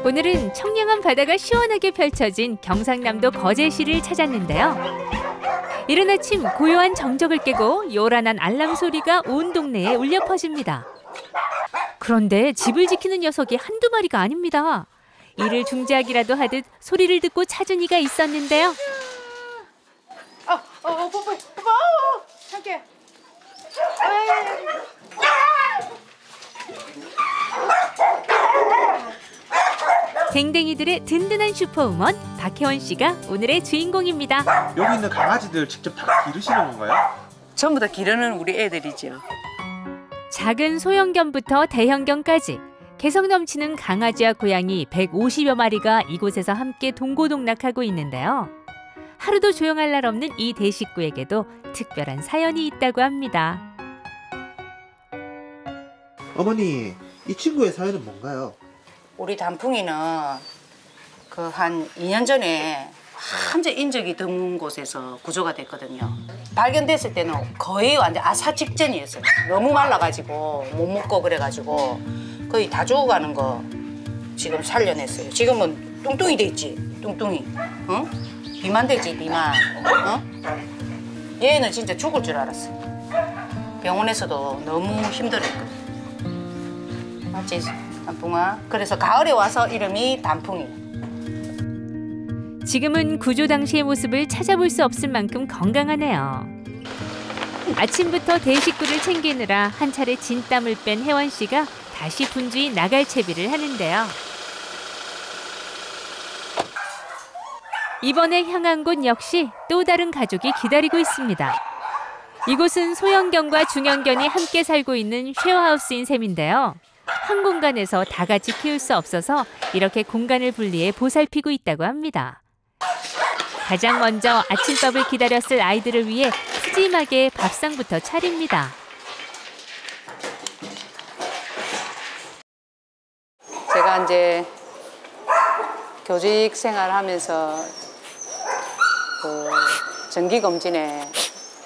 오늘은 청량한 바다가 시원하게 펼쳐진 경상남도 거제시를 찾았는데요. 이른 아침 고요한 정적을 깨고 요란한 알람 소리가 온 동네에 울려 퍼집니다. 그런데 집을 지키는 녀석이 한두 마리가 아닙니다. 이를 중지하기라도 하듯 소리를 듣고 찾은 이가 있었는데요. 뽀뽀, 함께. 댕댕이들의 든든한 슈퍼우먼 박혜원 씨가 오늘의 주인공입니다. 여기 있는 강아지들 직접 다 기르시는 건가요? 전부 다 기르는 우리 애들이죠. 작은 소형견부터 대형견까지 개성 넘치는 강아지와 고양이 150여 마리가 이곳에서 함께 동고동락하고 있는데요. 하루도 조용할 날 없는 이 대식구에게도 특별한 사연이 있다고 합니다. 어머니, 이 친구의 사연은 뭔가요? 우리 단풍이는 그 한 2년 전에 완전 인적이 드문 곳에서 구조가 됐거든요. 발견됐을 때는 거의 완전 아사 직전이었어요. 너무 말라가지고 못 먹고 그래가지고 거의 다 죽어가는 거 지금 살려냈어요. 지금은 뚱뚱이 돼 있지, 뚱뚱이. 응? 비만되지, 비만. 응? 얘는 진짜 죽을 줄 알았어요. 병원에서도 너무 힘들었거든. 맞지, 단풍아? 그래서 가을에 와서 이름이 단풍이. 지금은 구조 당시의 모습을 찾아볼 수 없을 만큼 건강하네요. 아침부터 대식구를 챙기느라 한 차례 진땀을 뺀 혜원 씨가 다시 분주히 나갈 채비를 하는데요. 이번에 향한 곳 역시 또 다른 가족이 기다리고 있습니다. 이곳은 소형견과 중형견이 함께 살고 있는 쉐어하우스인 셈인데요. 한 공간에서 다 같이 키울 수 없어서 이렇게 공간을 분리해 보살피고 있다고 합니다. 가장 먼저 아침밥을 기다렸을 아이들을 위해 푸짐하게 밥상부터 차립니다. 제가 이제 교직 생활하면서 그 정기검진에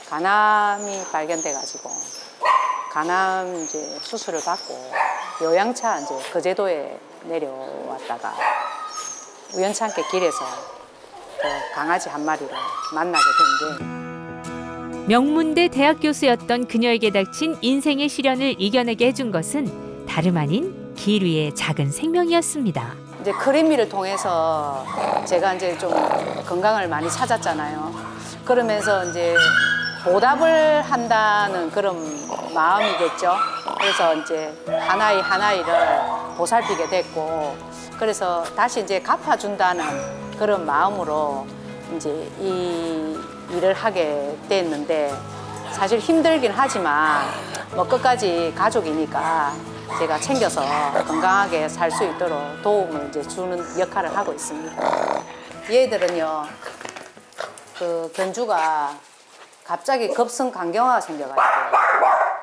간암이 발견돼가지고 간암 이제 수술을 받고 요양차 이제 거제도에 내려왔다가 우연찮게 길에서 그 강아지 한 마리를 만나게 된 게 명문대 대학 교수였던 그녀에게 닥친 인생의 시련을 이겨내게 해준 것은 다름 아닌 길 위의 작은 생명이었습니다. 이제 크림미를 통해서 제가 이제 좀 건강을 많이 찾았잖아요. 그러면서 이제 보답을 한다는 그런 마음이겠죠. 그래서 이제 하나이 하나이를 보살피게 됐고, 그래서 다시 이제 갚아준다는 그런 마음으로 이제 이 일을 하게 됐는데, 사실 힘들긴 하지만 뭐 끝까지 가족이니까 제가 챙겨서 건강하게 살 수 있도록 도움을 이제 주는 역할을 하고 있습니다. 얘들은요, 그 견주가 갑자기 급성 간경화가 생겨가지고,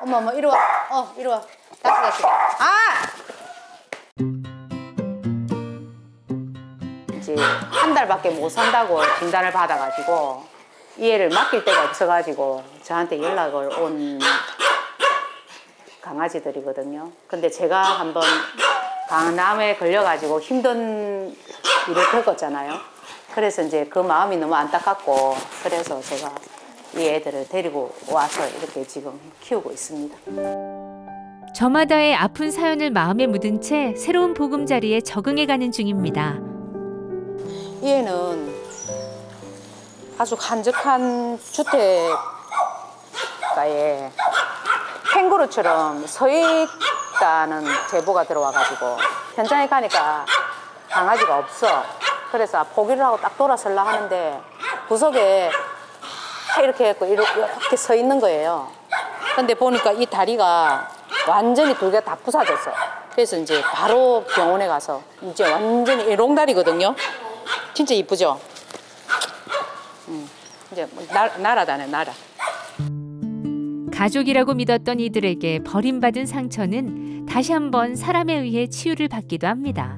어머 이리 와, 이리 와, 다시. 이제 한 달밖에 못 산다고 진단을 받아가지고 이 애를 맡길 데가 없어가지고 저한테 연락을 온 강아지들이거든요. 근데 제가 한번 간암에 걸려가지고 힘든 일을 겪었잖아요. 그래서 이제 그 마음이 너무 안타깝고, 그래서 제가 이 애들을 데리고 와서 이렇게 지금 키우고 있습니다. 저마다의 아픈 사연을 마음에 묻은 채 새로운 보금자리에 적응해가는 중입니다. 이 애는 아주 한적한 주택가에 캥거루처럼 서 있다는 제보가 들어와가지고 현장에 가니까 강아지가 없어. 그래서 포기를 하고 딱 돌아서려 하는데 구석에 이렇게 했고 이렇게 서 있는 거예요. 근데 보니까 이 다리가 완전히 두 개 다 부사졌어요. 그래서 이제 바로 병원에 가서 이제 완전히 롱다리거든요. 진짜 이쁘죠? 이제 날아다녀, 날아. 가족이라고 믿었던 이들에게 버림받은 상처는 다시 한번 사람에 의해 치유를 받기도 합니다.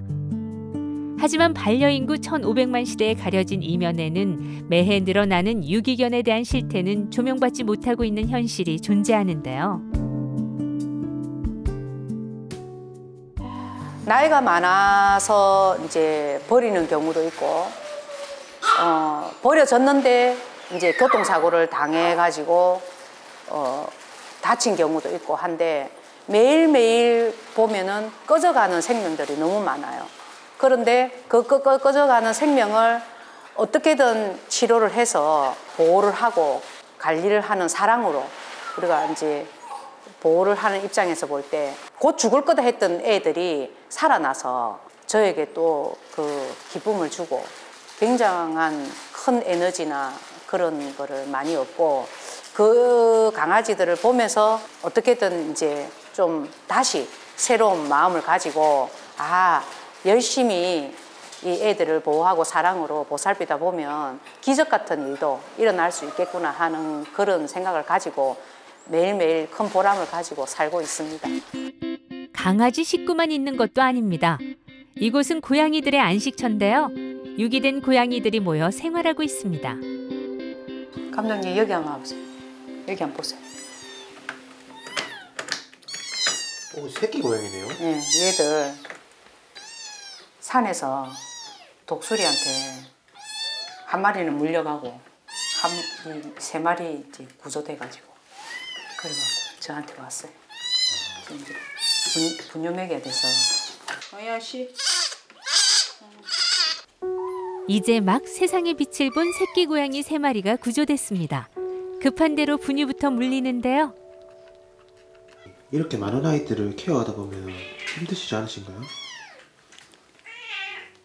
하지만 반려인구 1500만 시대에 가려진 이면에는 매해 늘어나는 유기견에 대한 실태는 조명받지 못하고 있는 현실이 존재하는데요. 나이가 많아서 이제 버리는 경우도 있고, 버려졌는데 이제 교통사고를 당해가지고 다친 경우도 있고 한데 매일매일 보면은 꺼져가는 생명들이 너무 많아요. 그런데 그 꺼져가는 생명을 어떻게든 치료를 해서 보호를 하고 관리를 하는 사랑으로 우리가 이제 보호를 하는 입장에서 볼 때 곧 죽을 거다 했던 애들이 살아나서 저에게 또 그 기쁨을 주고 굉장한 큰 에너지나 그런 거를 많이 얻고 그 강아지들을 보면서 어떻게든 이제 좀 다시 새로운 마음을 가지고 열심히 이 애들을 보호하고 사랑으로 보살피다 보면 기적 같은 일도 일어날 수 있겠구나 하는 그런 생각을 가지고 매일매일 큰 보람을 가지고 살고 있습니다. 강아지 식구만 있는 것도 아닙니다. 이곳은 고양이들의 안식처인데요. 유기된 고양이들이 모여 생활하고 있습니다. 감독님 여기 한번 와보세요. 여기 한번 보세요. 오, 새끼 고양이네요. 네, 얘들 산에서 독수리한테 한 마리는 물려가고 세 마리 이제 구조돼가지고 그래갖고 저한테 왔어요. 이제 분유 먹여야 돼서. 씨. 이제 막 세상의 빛을 본 새끼 고양이 3마리가 구조됐습니다. 급한 대로 분유부터 물리는데요. 이렇게 많은 아이들을 케어하다 보면 힘드시지 않으신가요?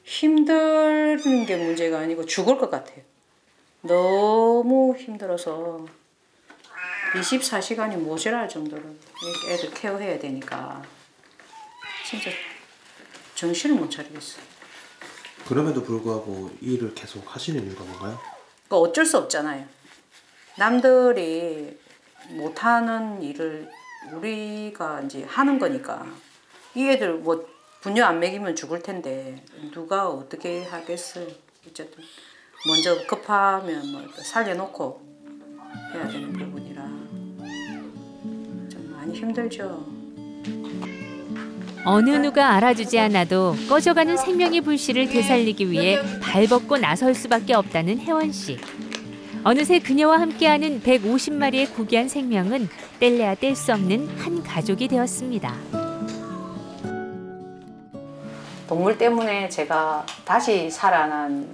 힘드는 게 문제가 아니고 죽을 것 같아요. 너무 힘들어서 24시간이 모자랄 정도로 이렇게 애들 케어해야 되니까 진짜 정신을 못 차리겠어요. 그럼에도 불구하고 이 일을 계속 하시는 이유가 뭔가요? 그러니까 어쩔 수 없잖아요. 남들이 못하는 일을 우리가 이제 하는 거니까 이 애들 뭐 분유 안 먹이면 죽을 텐데 누가 어떻게 하겠어요. 어쨌든 먼저 급하면 뭐 살려놓고 해야 되는 부분이라 좀 많이 힘들죠. 어느 누가 알아주지 않아도 꺼져가는 생명의 불씨를 되살리기 위해 발벗고 나설 수밖에 없다는 혜원 씨. 어느새 그녀와 함께하는 150마리의 고귀한 생명은 뗄래야 뗄 수 없는 한 가족이 되었습니다. 동물 때문에 제가 다시 살아난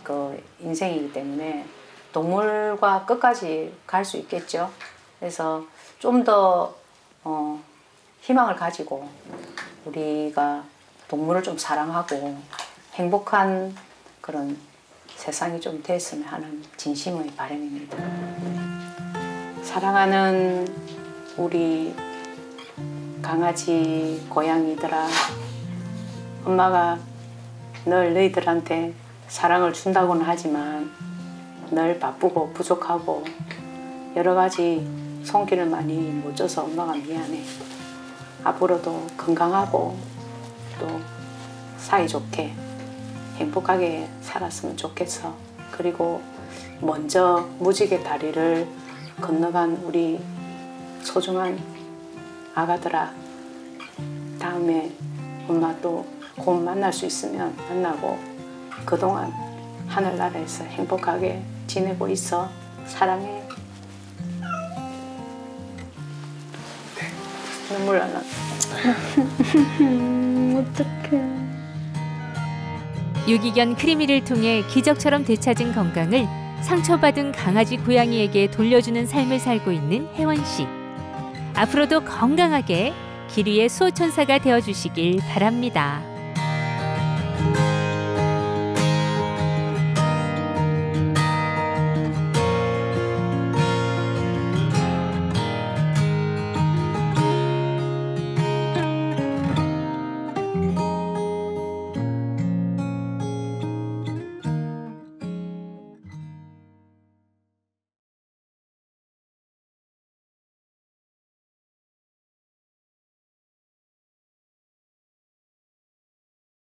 그 인생이기 때문에 동물과 끝까지 갈 수 있겠죠. 그래서 좀 더 희망을 가지고 우리가 동물을 좀 사랑하고 행복한 그런 세상이 좀 됐으면 하는 진심의 바람입니다. 사랑하는 우리 강아지 고양이들아, 엄마가 늘 너희들한테 사랑을 준다고는 하지만 늘 바쁘고 부족하고 여러 가지 손길을 많이 못 줘서 엄마가 미안해. 앞으로도 건강하고 또 사이좋게 행복하게 살았으면 좋겠어. 그리고 먼저 무지개 다리를 건너간 우리 소중한 아가들아, 다음에 엄마 또 곧 만날 수 있으면 만나고 그동안 하늘나라에서 행복하게 지내고 있어. 사랑해. 눈물 나나. 어떡해. 유기견 크리미를 통해 기적처럼 되찾은 건강을 상처받은 강아지 고양이에게 돌려주는 삶을 살고 있는 혜원 씨. 앞으로도 건강하게 길 위의 수호천사가 되어주시길 바랍니다.